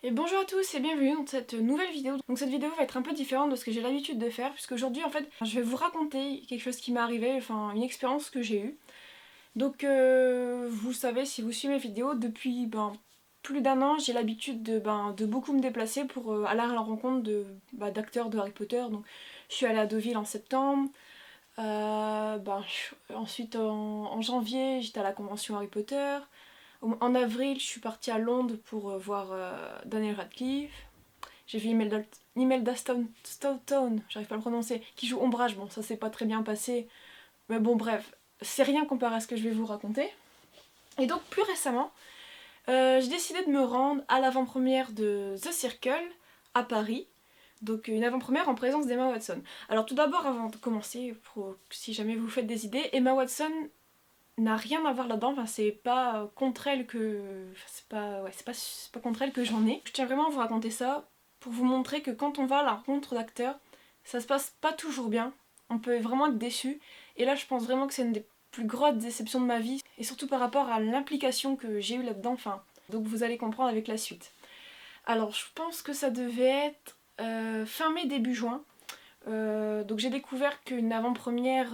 Et bonjour à tous et bienvenue dans cette nouvelle vidéo. Donc cette vidéo va être un peu différente de ce que j'ai l'habitude de faire, puisque aujourd'hui en fait je vais vous raconter quelque chose qui m'est arrivé, enfin une expérience que j'ai eue. Donc vous savez, si vous suivez mes vidéos, depuis plus d'1 an j'ai l'habitude de beaucoup me déplacer pour aller à la rencontre d'acteurs de Harry Potter. Donc je suis allée à Deauville en septembre, ensuite en janvier j'étais à la convention Harry Potter. En avril, je suis partie à Londres pour voir Daniel Radcliffe. J'ai vu Imelda Staunton, j'arrive pas à le prononcer, qui joue Ombrage. Bon, ça s'est pas très bien passé, mais bon, bref, c'est rien comparé à ce que je vais vous raconter. Et donc, plus récemment, j'ai décidé de me rendre à l'avant-première de The Circle à Paris. Donc, une avant-première en présence d'Emma Watson. Alors, tout d'abord, avant de commencer, si jamais vous faites des idées, Emma Watson n'a rien à voir là-dedans, enfin c'est pas contre elle que... c'est pas contre elle que j'en ai. Je tiens vraiment à vous raconter ça pour vous montrer que quand on va à la rencontre d'acteurs, ça se passe pas toujours bien, on peut vraiment être déçu, et là je pense vraiment que c'est une des plus grosses déceptions de ma vie, et surtout par rapport à l'implication que j'ai eue là-dedans, enfin, donc vous allez comprendre avec la suite. Alors je pense que ça devait être fin mai, début juin. Donc j'ai découvert qu'une avant-première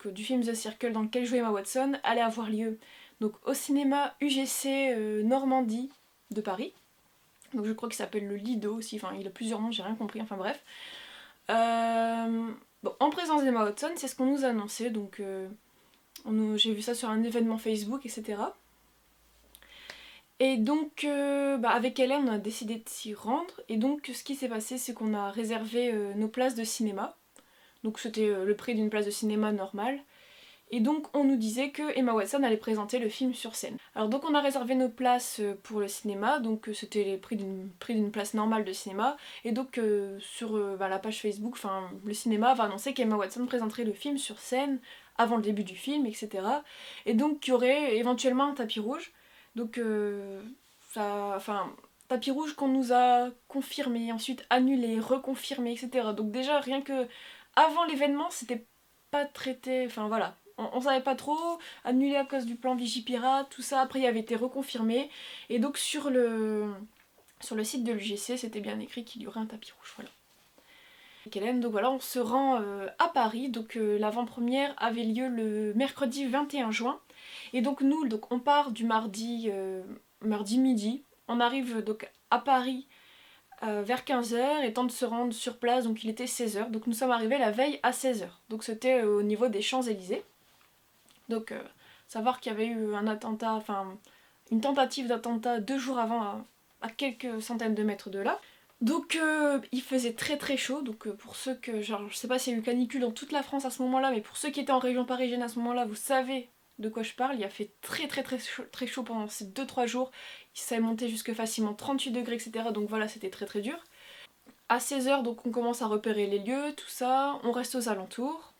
du film The Circle dans lequel jouait Emma Watson allait avoir lieu donc, au cinéma UGC Normandie de Paris. Donc je crois qu'il s'appelle le Lido aussi, enfin il a plusieurs noms, j'ai rien compris, enfin bref. Bon, en présence d'Emma Watson, c'est ce qu'on nous a annoncé, donc j'ai vu ça sur un événement Facebook, etc. Et donc avec Hélène on a décidé de s'y rendre, et donc ce qui s'est passé c'est qu'on a réservé nos places de cinéma. Donc c'était le prix d'une place de cinéma normale. Et donc on nous disait que Emma Watson allait présenter le film sur scène. Alors donc on a réservé nos places pour le cinéma, donc c'était les prix d'une place normale de cinéma. Et donc sur la page Facebook, le cinéma va annoncer qu'Emma Watson présenterait le film sur scène avant le début du film, etc. Et donc il y aurait éventuellement un tapis rouge. Donc tapis rouge qu'on nous a confirmé, ensuite annulé, reconfirmé, etc. Donc déjà rien que avant l'événement c'était pas traité, enfin voilà, on savait pas trop, annulé à cause du plan Vigipirate, tout ça, après il avait été reconfirmé, et donc sur le site de l'UGC c'était bien écrit qu'il y aurait un tapis rouge, voilà. Donc voilà, on se rend à Paris, donc l'avant-première avait lieu le mercredi 21 juin, et donc nous, on part du mardi midi, on arrive donc à Paris vers 15h, et temps de se rendre sur place, donc il était 16h, donc nous sommes arrivés la veille à 16h, donc c'était au niveau des Champs-Élysées. Donc savoir qu'il y avait eu un attentat, enfin une tentative d'attentat 2 jours avant à quelques centaines de mètres de là. Donc il faisait très très chaud, donc pour ceux que, genre je sais pas s'il y a eu canicule dans toute la France à ce moment-là, mais pour ceux qui étaient en région parisienne à ce moment-là, vous savez de quoi je parle, il a fait très chaud pendant ces 2-3 jours, il s'est monté jusque facilement 38 degrés, etc. Donc voilà, c'était très très dur. À 16h, donc on commence à repérer les lieux, tout ça, on reste aux alentours.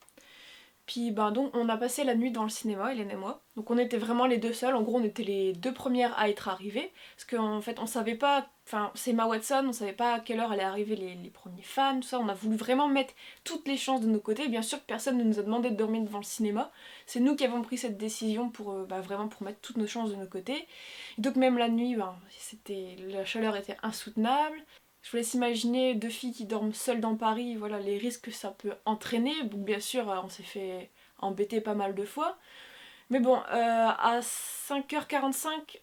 Puis donc on a passé la nuit dans le cinéma, Hélène et moi. Donc on était vraiment les deux seuls, en gros on était les deux premières à être arrivées. Parce qu'en fait on savait pas, enfin c'est Emma Watson, on savait pas à quelle heure allaient arriver les premiers fans, tout ça. On a voulu vraiment mettre toutes les chances de nos côtés. Bien sûr que personne ne nous a demandé de dormir devant le cinéma. C'est nous qui avons pris cette décision pour vraiment pour mettre toutes nos chances de nos côtés. Et donc même la nuit, la chaleur était insoutenable. Je vous laisse imaginer 2 filles qui dorment seules dans Paris, voilà les risques que ça peut entraîner. Donc bien sûr, on s'est fait embêter pas mal de fois. Mais bon, à 5h45,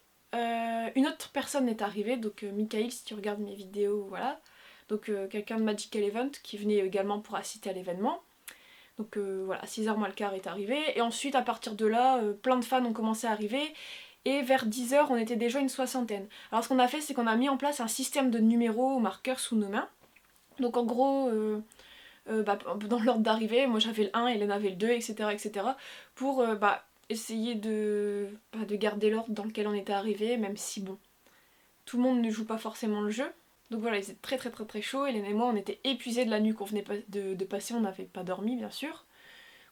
une autre personne est arrivée, donc Michael, si tu regardes mes vidéos, voilà. Donc quelqu'un de Magical Event qui venait également pour assister à l'événement. Donc voilà, 6h moins le quart est arrivé. Et ensuite, à partir de là, plein de fans ont commencé à arriver. Et vers 10h, on était déjà une soixantaine. Alors ce qu'on a fait, c'est qu'on a mis en place un système de numéros au marqueur sous nos mains. Donc en gros, dans l'ordre d'arrivée, moi j'avais le 1, Hélène avait le 2, etc. etc. pour essayer de garder l'ordre dans lequel on était arrivé, même si bon, tout le monde ne joue pas forcément le jeu. Donc voilà, il faisait très chaud, Hélène et moi on était épuisés de la nuit qu'on venait de passer, on n'avait pas dormi bien sûr.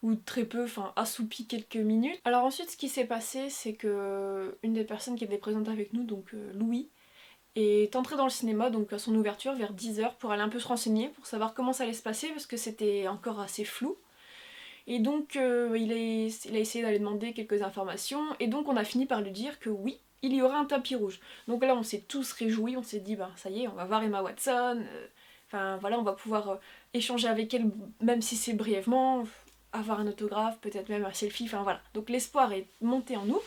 Ou très peu, enfin assoupi quelques minutes. Alors ensuite ce qui s'est passé c'est que une des personnes qui était présente avec nous, donc Louis, est entré dans le cinéma donc à son ouverture vers 10h pour aller un peu se renseigner, pour savoir comment ça allait se passer parce que c'était encore assez flou. Et donc il a essayé d'aller demander quelques informations et donc on a fini par lui dire que oui, il y aura un tapis rouge. Donc là on s'est tous réjouis, on s'est dit bah ça y est, on va voir Emma Watson, enfin voilà, on va pouvoir échanger avec elle même si c'est brièvement, avoir un autographe, peut-être même un selfie, enfin voilà. Donc l'espoir est monté en nous.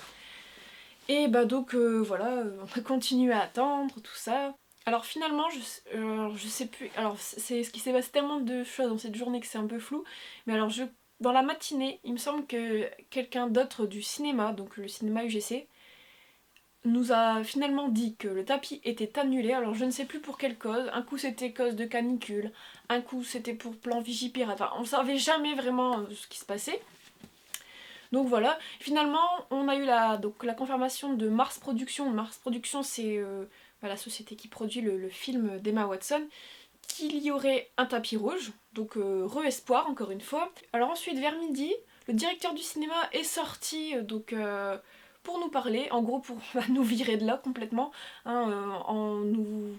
Et bah donc voilà, on a continué à attendre, tout ça. Alors finalement, je sais plus, alors c'est ce qui s'est passé tellement de choses dans cette journée que c'est un peu flou, mais alors dans la matinée, il me semble que quelqu'un d'autre du cinéma, donc le cinéma UGC, nous a finalement dit que le tapis était annulé, alors je ne sais plus pour quelle cause, un coup c'était cause de canicule, un coup c'était pour plan Vigipirate, enfin on savait jamais vraiment ce qui se passait. Donc voilà, finalement on a eu la confirmation de Mars Productions. Mars Productions c'est la société qui produit le film d'Emma Watson, qu'il y aurait un tapis rouge, donc re-espoir encore une fois. Alors ensuite vers midi, le directeur du cinéma est sorti pour nous parler, en gros pour nous virer de là complètement, hein, en nous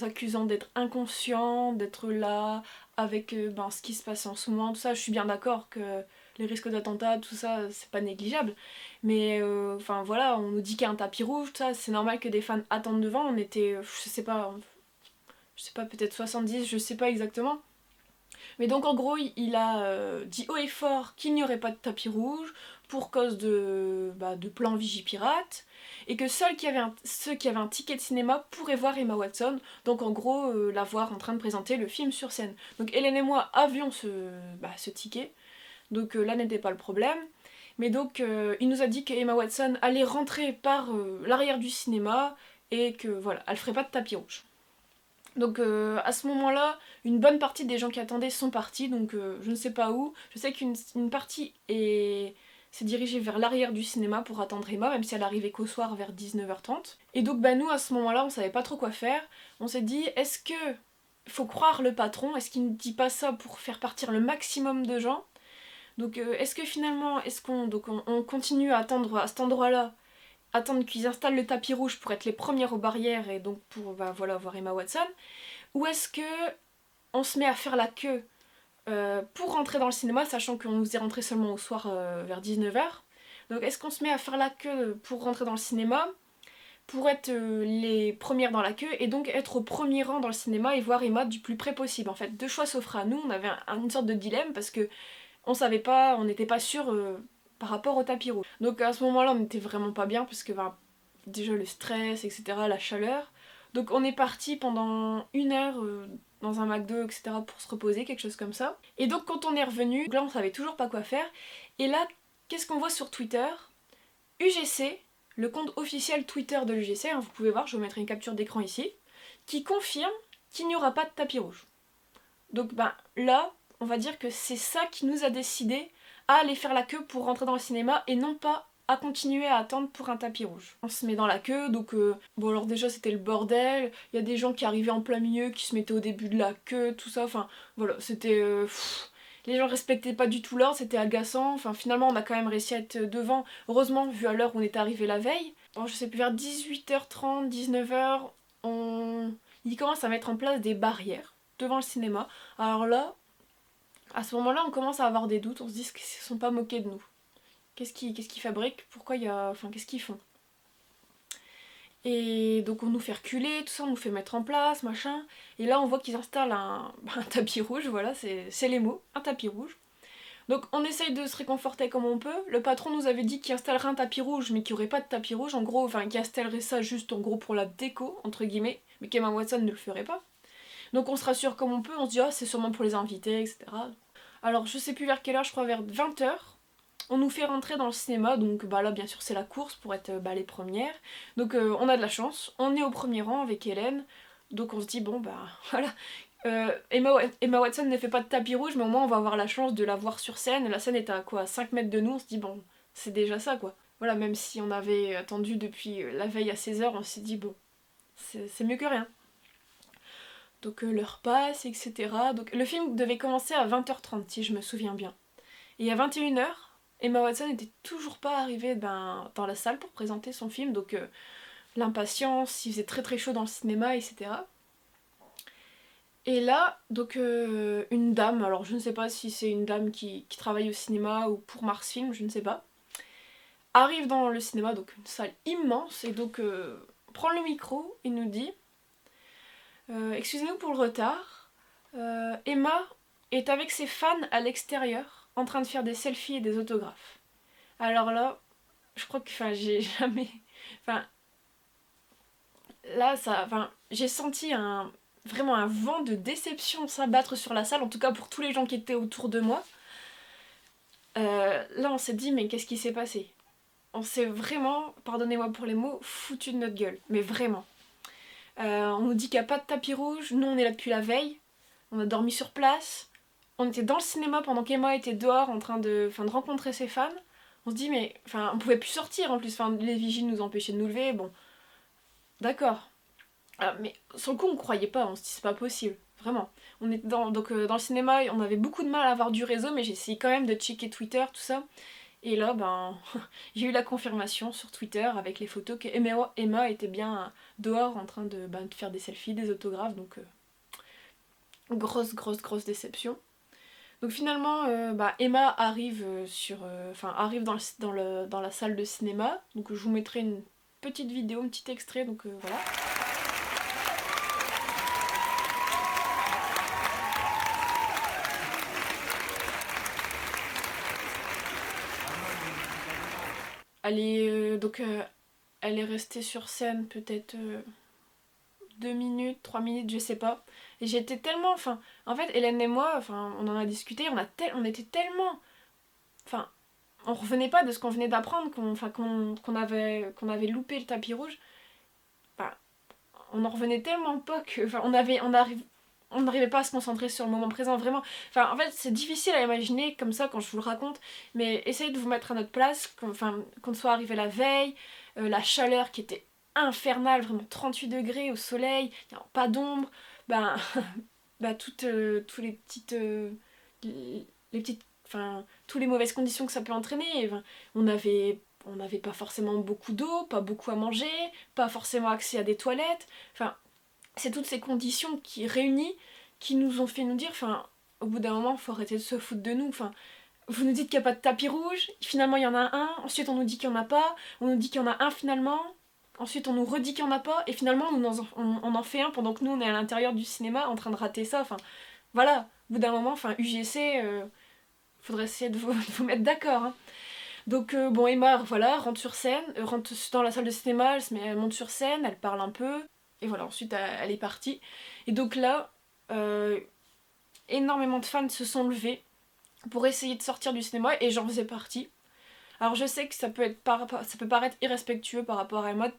accusant d'être inconscients, d'être là avec ce qui se passe en ce moment, tout ça. Je suis bien d'accord que les risques d'attentat, tout ça, c'est pas négligeable. Mais enfin voilà, on nous dit qu'il y a un tapis rouge, tout ça, c'est normal que des fans attendent devant. On était, je sais pas, peut-être 70, je sais pas exactement. Mais donc en gros, il a dit haut et fort qu'il n'y aurait pas de tapis rouge pour cause de plan Vigipirate et que seuls ceux qui avaient un ticket de cinéma pourraient voir Emma Watson, donc en gros la voir en train de présenter le film sur scène. Donc Hélène et moi avions ce ticket, donc là n'était pas le problème. Mais donc il nous a dit que Emma Watson allait rentrer par l'arrière du cinéma et que voilà, elle ferait pas de tapis rouge. Donc à ce moment-là, une bonne partie des gens qui attendaient sont partis, donc je ne sais pas où. Je sais qu'une partie s'est dirigée vers l'arrière du cinéma pour attendre Emma, même si elle arrivait qu'au soir vers 19h30. Et donc nous, à ce moment-là, on savait pas trop quoi faire. On s'est dit, est-ce que faut croire le patron? Est-ce qu'il ne dit pas ça pour faire partir le maximum de gens? Donc est-ce que finalement, on continue à attendre à cet endroit-là, attendre qu'ils installent le tapis rouge pour être les premières aux barrières et donc pour voir Emma Watson, ou est-ce que on se met à faire la queue pour rentrer dans le cinéma, sachant qu'on nous est rentré seulement au soir vers 19h. Donc est-ce qu'on se met à faire la queue pour rentrer dans le cinéma, pour être les premières dans la queue, et donc être au premier rang dans le cinéma et voir Emma du plus près possible. En fait, deux choix s'offraient à nous, on avait une sorte de dilemme, parce que on savait pas, on n'était pas sûr par rapport au tapis rouge. Donc à ce moment-là, on n'était vraiment pas bien, parce que déjà le stress, etc., la chaleur. Donc on est parti pendant 1 heure dans un McDo, etc., pour se reposer, quelque chose comme ça. Et donc quand on est revenu, là on savait toujours pas quoi faire. Et là, qu'est-ce qu'on voit sur Twitter? UGC, le compte officiel Twitter de l'UGC, hein, vous pouvez voir, je vous mettrai une capture d'écran ici, qui confirme qu'il n'y aura pas de tapis rouge. Donc là, on va dire que c'est ça qui nous a décidé à aller faire la queue pour rentrer dans le cinéma et non pas à continuer à attendre pour un tapis rouge. On se met dans la queue, donc bon alors déjà c'était le bordel, il y a des gens qui arrivaient en plein milieu, qui se mettaient au début de la queue, tout ça, enfin voilà, c'était... les gens respectaient pas du tout l'ordre, c'était agaçant, enfin finalement on a quand même réussi à être devant, heureusement vu à l'heure où on était arrivé la veille. Bon, je sais plus, vers 18h30, 19h, ils commencent à mettre en place des barrières devant le cinéma. Alors là, à ce moment-là, on commence à avoir des doutes, on se dit qu'ils se sont pas moqués de nous. Qu'est-ce qu'ils fabriquent? Pourquoi il y a... Enfin, qu'est-ce qu'ils font? Et donc on nous fait reculer, tout ça, on nous fait mettre en place, machin. Et là on voit qu'ils installent un tapis rouge, voilà, c'est les mots, un tapis rouge. Donc on essaye de se réconforter comme on peut. Le patron nous avait dit qu'il installerait un tapis rouge, mais qu'il n'y aurait pas de tapis rouge, en gros, enfin qu'il installerait ça juste en gros pour la déco, entre guillemets, mais qu'Emma Watson ne le ferait pas. Donc on se rassure comme on peut, on se dit ah c'est sûrement pour les invités, etc. Alors je sais plus vers quelle heure, je crois vers 20h. On nous fait rentrer dans le cinéma, donc là bien sûr c'est la course pour être les premières. Donc on a de la chance, on est au premier rang avec Hélène, donc on se dit bon voilà. Emma Watson ne fait pas de tapis rouge, mais au moins on va avoir la chance de la voir sur scène. La scène est à quoi, 5 mètres de nous, on se dit bon, c'est déjà ça quoi. Voilà, même si on avait attendu depuis la veille à 16h, on s'est dit bon, c'est mieux que rien. Donc l'heure passe, etc. Donc le film devait commencer à 20h30 si je me souviens bien. Et à 21h, Emma Watson n'était toujours pas arrivée dans la salle pour présenter son film, donc l'impatience, il faisait très très chaud dans le cinéma, etc. Et là, donc une dame, alors je ne sais pas si c'est une dame qui travaille au cinéma ou pour Mars Film, je ne sais pas, arrive dans le cinéma, donc une salle immense, et donc prend le micro et nous dit excusez-nous pour le retard, Emma est avec ses fans à l'extérieur en train de faire des selfies et des autographes. Alors là, je crois que j'ai jamais... Enfin, là, j'ai senti vraiment un vent de déception s'abattre sur la salle, en tout cas pour tous les gens qui étaient autour de moi. Là, on s'est dit, mais qu'est-ce qui s'est passé? On s'est vraiment, pardonnez-moi pour les mots, foutu de notre gueule. Mais vraiment. On nous dit qu'il n'y a pas de tapis rouge. Nous, on est là depuis la veille. On a dormi sur place. On était dans le cinéma pendant qu'Emma était dehors en train de rencontrer ses fans. On se dit, mais on pouvait plus sortir en plus. Les vigiles nous empêchaient de nous lever. Bon, d'accord. Mais sur le coup, on croyait pas. On se dit, c'est pas possible. Vraiment. On était dans le cinéma, on avait beaucoup de mal à avoir du réseau, mais j'ai essayé quand même de checker Twitter, tout ça. Et là, j'ai eu la confirmation sur Twitter avec les photos que Emma était bien dehors en train de faire des selfies, des autographes, donc grosse déception. Donc finalement, Emma arrive arrive dans la salle de cinéma, donc je vous mettrai une petite vidéo, un petit extrait, donc voilà. Elle est restée sur scène peut-être 2 minutes, 3 minutes, je sais pas. Et j'étais tellement... en fait, Hélène et moi, on en a discuté, on était tellement... on revenait pas de ce qu'on venait d'apprendre, qu'on avait loupé le tapis rouge. On en revenait tellement pas que... on n'arrivait pas à se concentrer sur le moment présent, vraiment. En fait, c'est difficile à imaginer comme ça quand je vous le raconte, mais essayez de vous mettre à notre place, qu'on soit arrivé la veille, la chaleur qui était infernale, vraiment 38 degrés au soleil, pas d'ombre, toutes les petites... toutes les mauvaises conditions que ça peut entraîner. On n'avait pas forcément beaucoup d'eau, pas beaucoup à manger, pas forcément accès à des toilettes, c'est toutes ces conditions qui réunies qui nous ont fait nous dire, au bout d'un moment, il faut arrêter de se foutre de nous. Vous nous dites qu'il n'y a pas de tapis rouge, finalement il y en a un, ensuite on nous dit qu'il n'y en a pas, on nous dit qu'il y en a un finalement, ensuite on nous redit qu'il n'y en a pas, et finalement on en fait un pendant que nous on est à l'intérieur du cinéma en train de rater ça. Voilà, au bout d'un moment, UGC, faudrait essayer de vous mettre d'accord. Hein. Donc Emma, voilà, rentre sur scène, rentre dans la salle de cinéma, elle monte sur scène, elle parle un peu. Et voilà, ensuite elle est partie. Et donc là, énormément de fans se sont levés pour essayer de sortir du cinéma et j'en faisais partie. Alors je sais que ça peut paraître irrespectueux par rapport à Emma de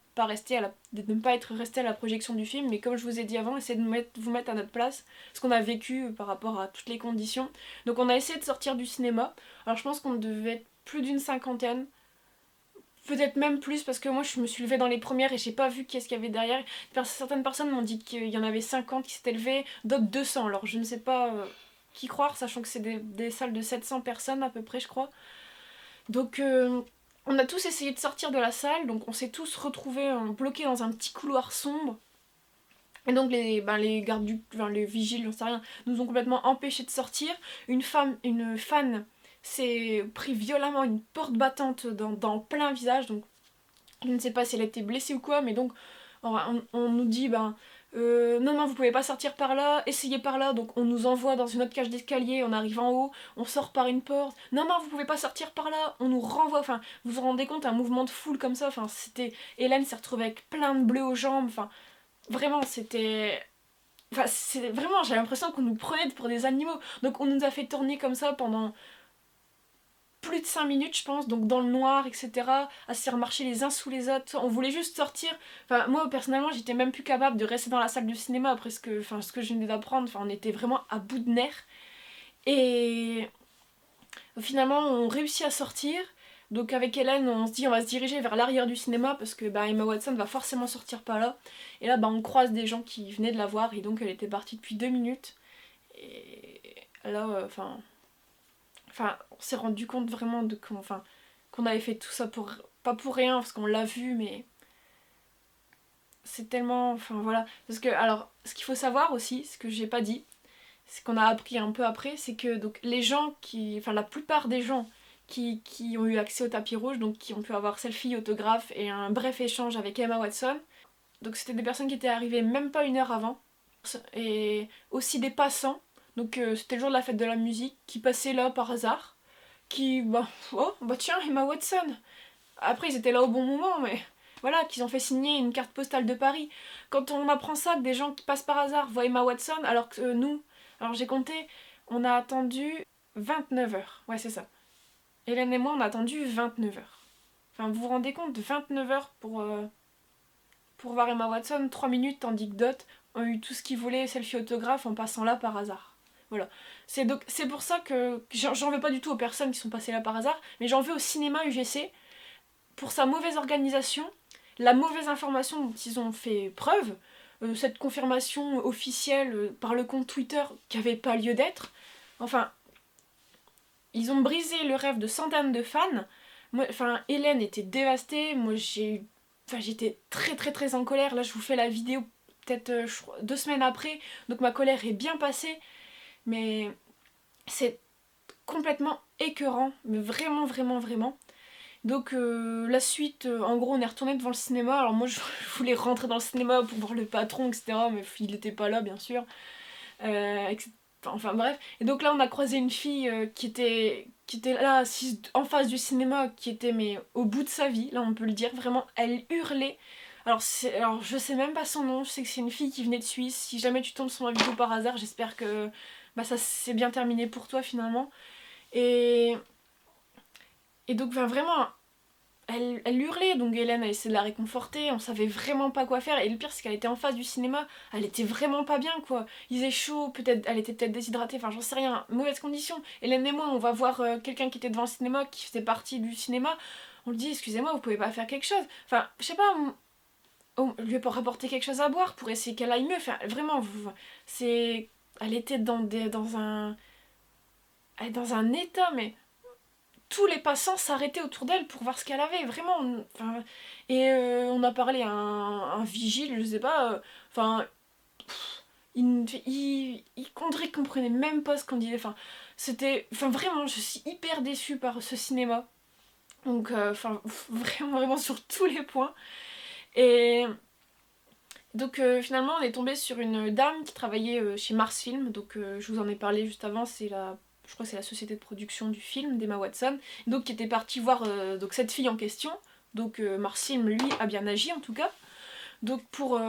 ne pas être resté à la projection du film, mais comme je vous ai dit avant, essayez de vous mettre à notre place, ce qu'on a vécu par rapport à toutes les conditions. Donc on a essayé de sortir du cinéma. Alors je pense qu'on devait être plus d'une cinquantaine. Peut-être même plus parce que moi je me suis levée dans les premières et j'ai pas vu qu'est-ce qu'il y avait derrière. Certaines personnes m'ont dit qu'il y en avait 50 qui s'étaient levées, d'autres 200. Alors je ne sais pas qui croire, sachant que c'est des salles de 700 personnes à peu près, je crois. Donc on a tous essayé de sortir de la salle, donc on s'est tous retrouvés bloqués dans un petit couloir sombre. Et donc les gardes les vigiles, j'en sais rien, nous ont complètement empêchés de sortir. Une fan s'est pris violemment une porte battante dans plein visage, donc je ne sais pas si elle a été blessée ou quoi, mais donc on nous dit non vous pouvez pas sortir par là, essayez par là, donc on nous envoie dans une autre cage d'escalier, on arrive en haut, on sort par une porte, non vous pouvez pas sortir par là, on nous renvoie, vous vous rendez compte, un mouvement de foule comme ça, Hélène s'est retrouvée avec plein de bleus aux jambes, vraiment c'était... vraiment, j'ai l'impression qu'on nous prenait pour des animaux, donc on nous a fait tourner comme ça pendant plus de 5 minutes je pense, donc dans le noir, etc., à se faire marcher les uns sous les autres. On voulait juste sortir. Moi personnellement j'étais même plus capable de rester dans la salle du cinéma après ce que je venais d'apprendre. On était vraiment à bout de nerfs. Et finalement on réussit à sortir. Donc avec Hélène on se dit on va se diriger vers l'arrière du cinéma parce que Emma Watson va forcément sortir par là. Et là on croise des gens qui venaient de la voir et donc elle était partie depuis 2 minutes. Et là on s'est rendu compte vraiment qu'on avait fait tout ça pas pour rien, parce qu'on l'a vu, mais c'est tellement... voilà. Parce que, alors, ce qu'il faut savoir aussi, ce que j'ai pas dit, ce qu'on a appris un peu après, c'est que donc, les gens la plupart des gens qui ont eu accès au tapis rouge, donc qui ont pu avoir selfie, autographe et un bref échange avec Emma Watson. Donc c'était des personnes qui étaient arrivées même pas 1 heure avant. Et aussi des passants, donc c'était le jour de la fête de la musique, qui passaient là par hasard, qui, oh, tiens, Emma Watson. Après ils étaient là au bon moment, mais voilà, qu'ils ont fait signer une carte postale de Paris. Quand on apprend ça, que des gens qui passent par hasard voient Emma Watson, alors que nous, alors j'ai compté, on a attendu 29 heures, ouais c'est ça. Hélène et moi on a attendu 29 heures. Enfin vous vous rendez compte, 29 heures pour voir Emma Watson, 3 minutes, tandis que d'autres ont eu tout ce qu'ils voulaient, selfie autographe, en passant là par hasard. Voilà. C'est pour ça que j'en veux pas du tout aux personnes qui sont passées là par hasard, mais j'en veux au cinéma UGC pour sa mauvaise organisation, la mauvaise information dont ils ont fait preuve, cette confirmation officielle par le compte Twitter qui avait pas lieu d'être. Enfin, ils ont brisé le rêve de centaines de fans. Moi, Hélène était dévastée, moi j'étais très très très en colère. Là je vous fais la vidéo peut-être 2 semaines après, donc ma colère est bien passée, mais c'est complètement écœurant, mais vraiment vraiment vraiment. Donc la suite, en gros on est retourné devant le cinéma. Alors moi je voulais rentrer dans le cinéma pour voir le patron, etc. Mais il était pas là bien sûr. Enfin bref. Et donc là on a croisé une fille qui était là assise en face du cinéma, qui était mais au bout de sa vie, là on peut le dire, vraiment elle hurlait. Alors je sais même pas son nom, je sais que c'est une fille qui venait de Suisse. Si jamais tu tombes sur ma vidéo par hasard, j'espère que ça s'est bien terminé pour toi finalement. Et donc vraiment elle hurlait, donc Hélène a essayé de la réconforter, on savait vraiment pas quoi faire, et le pire c'est qu'elle était en face du cinéma, elle était vraiment pas bien quoi, il faisait chaud, peut-être, elle était peut-être déshydratée, enfin j'en sais rien, mauvaise condition. Hélène et moi on va voir quelqu'un qui était devant le cinéma, qui faisait partie du cinéma, on lui dit excusez-moi vous pouvez pas faire quelque chose, enfin je sais pas, on lui a pas rapporté quelque chose à boire pour essayer qu'elle aille mieux, enfin vraiment, c'est... Elle était dans un état, mais tous les passants s'arrêtaient autour d'elle pour voir ce qu'elle avait, vraiment. Enfin, et on a parlé à un vigile, je sais pas, enfin, on dirait qu'il comprenait même pas ce qu'on disait, enfin, vraiment, je suis hyper déçue par ce cinéma. Donc, vraiment, vraiment sur tous les points. Et donc, finalement, on est tombé sur une dame qui travaillait chez Mars Film, donc je vous en ai parlé juste avant, je crois que c'est la société de production du film d'Emma Watson, donc qui était partie voir donc cette fille en question. Donc Mars Film, lui, a bien agi en tout cas. Donc pour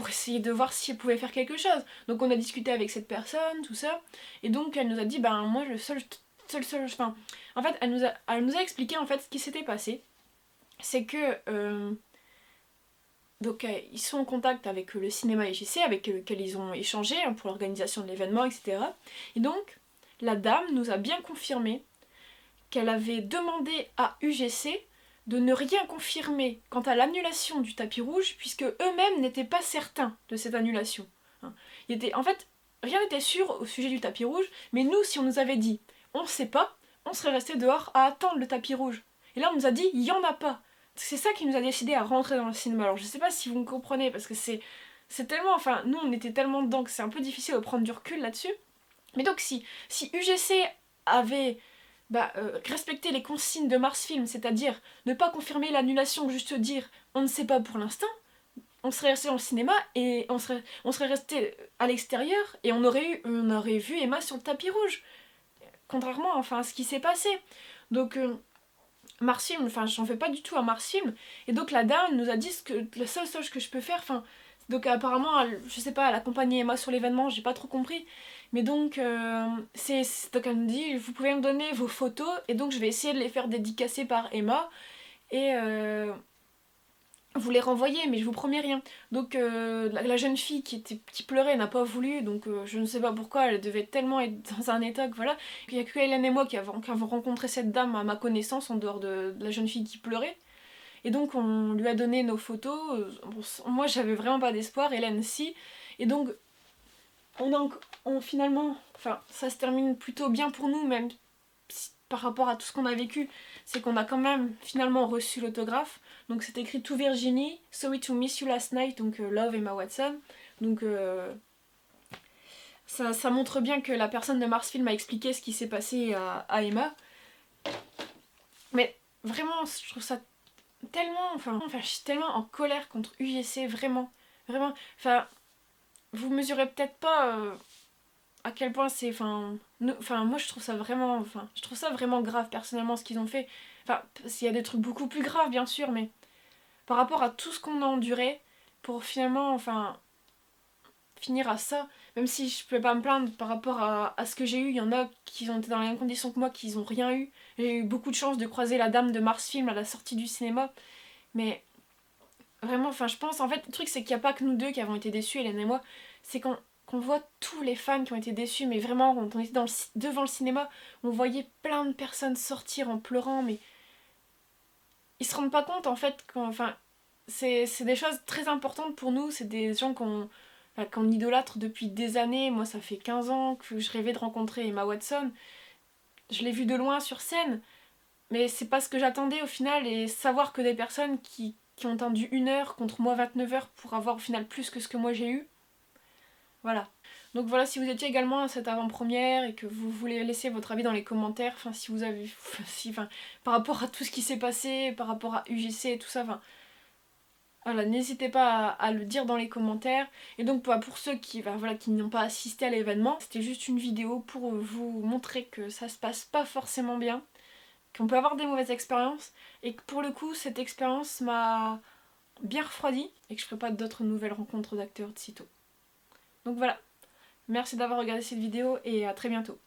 essayer de voir si elle pouvait faire quelque chose. Donc on a discuté avec cette personne, tout ça. Et donc elle nous a dit, moi le seul enfin, en fait elle nous a expliqué en fait ce qui s'était passé. C'est que donc ils sont en contact avec le cinéma UGC, avec lequel ils ont échangé pour l'organisation de l'événement, etc. Et donc la dame nous a bien confirmé qu'elle avait demandé à UGC de ne rien confirmer quant à l'annulation du tapis rouge, puisque eux-mêmes n'étaient pas certains de cette annulation. En fait, rien n'était sûr au sujet du tapis rouge, mais nous, si on nous avait dit on ne sait pas, on serait resté dehors à attendre le tapis rouge. Et là, on nous a dit il n'y en a pas. C'est ça qui nous a décidé à rentrer dans le cinéma. Alors, je sais pas si vous me comprenez, parce que c'est tellement. Enfin, nous, on était tellement dedans que c'est un peu difficile de prendre du recul là-dessus. Mais donc si UGC avait respecté les consignes de Mars Film, c'est-à-dire ne pas confirmer l'annulation, juste dire on ne sait pas pour l'instant, on serait resté dans le cinéma et on serait resté à l'extérieur et on aurait vu Emma sur le tapis rouge. Contrairement à ce qui s'est passé. Donc Mars Film, j'en fais pas du tout à Mars Film. Et donc la dame nous a dit que la seule chose que je peux faire, donc apparemment, je sais pas, elle accompagnait Emma sur l'événement, j'ai pas trop compris. Mais donc, donc elle me dit, vous pouvez me donner vos photos, et donc je vais essayer de les faire dédicacer par Emma, et vous les renvoyer, mais je vous promets rien. Donc la jeune fille qui pleurait n'a pas voulu, donc je ne sais pas pourquoi, elle devait tellement être dans un état que voilà. Il n'y a que Hélène et moi qui avons rencontré cette dame à ma connaissance, en dehors de la jeune fille qui pleurait. Et donc on lui a donné nos photos. Moi j'avais vraiment pas d'espoir, Hélène si. Et donc finalement, ça se termine plutôt bien pour nous, même par rapport à tout ce qu'on a vécu, c'est qu'on a quand même finalement reçu l'autographe. Donc c'est écrit To Virginie, Sorry to miss you last night, donc Love Emma Watson. Donc ça montre bien que la personne de Mars Film a expliqué ce qui s'est passé à Emma. Mais vraiment, je trouve ça tellement... Enfin, je suis tellement en colère contre UGC, vraiment. Vraiment. Enfin, vous mesurez peut-être pas à quel point c'est... Enfin, moi je trouve ça vraiment... Enfin, je trouve ça vraiment grave, personnellement, ce qu'ils ont fait. Enfin, s'il y a des trucs beaucoup plus graves, bien sûr, mais par rapport à tout ce qu'on a enduré, pour finalement, enfin, finir à ça, même si je peux pas me plaindre par rapport à ce que j'ai eu, il y en a qui ont été dans les mêmes conditions que moi, qui n'ont rien eu. J'ai eu beaucoup de chance de croiser la dame de Mars Film à la sortie du cinéma, mais vraiment, enfin, je pense, en fait, le truc c'est qu'il n'y a pas que nous deux qui avons été déçus, Hélène et moi, c'est qu'on voit tous les fans qui ont été déçus, mais vraiment, quand on était devant le cinéma, on voyait plein de personnes sortir en pleurant, mais ils se rendent pas compte en fait, enfin, c'est des choses très importantes pour nous, c'est des gens qu'on idolâtre depuis des années. Moi, ça fait 15 ans que je rêvais de rencontrer Emma Watson. Je l'ai vue de loin sur scène, mais c'est pas ce que j'attendais au final. Et savoir que des personnes qui ont attendu 1 heure contre moi 29 heures pour avoir au final plus que ce que moi j'ai eu, voilà. Donc voilà, si vous étiez également à cette avant-première et que vous voulez laisser votre avis dans les commentaires, enfin si vous avez, si, enfin, par rapport à tout ce qui s'est passé, par rapport à UGC et tout ça, enfin, voilà, n'hésitez pas à le dire dans les commentaires. Et donc pour ceux qui, voilà, qui n'ont pas assisté à l'événement, c'était juste une vidéo pour vous montrer que ça se passe pas forcément bien, qu'on peut avoir des mauvaises expériences, et que pour le coup cette expérience m'a bien refroidi et que je ferai pas d'autres nouvelles rencontres d'acteurs de sitôt. Donc voilà, merci d'avoir regardé cette vidéo et à très bientôt.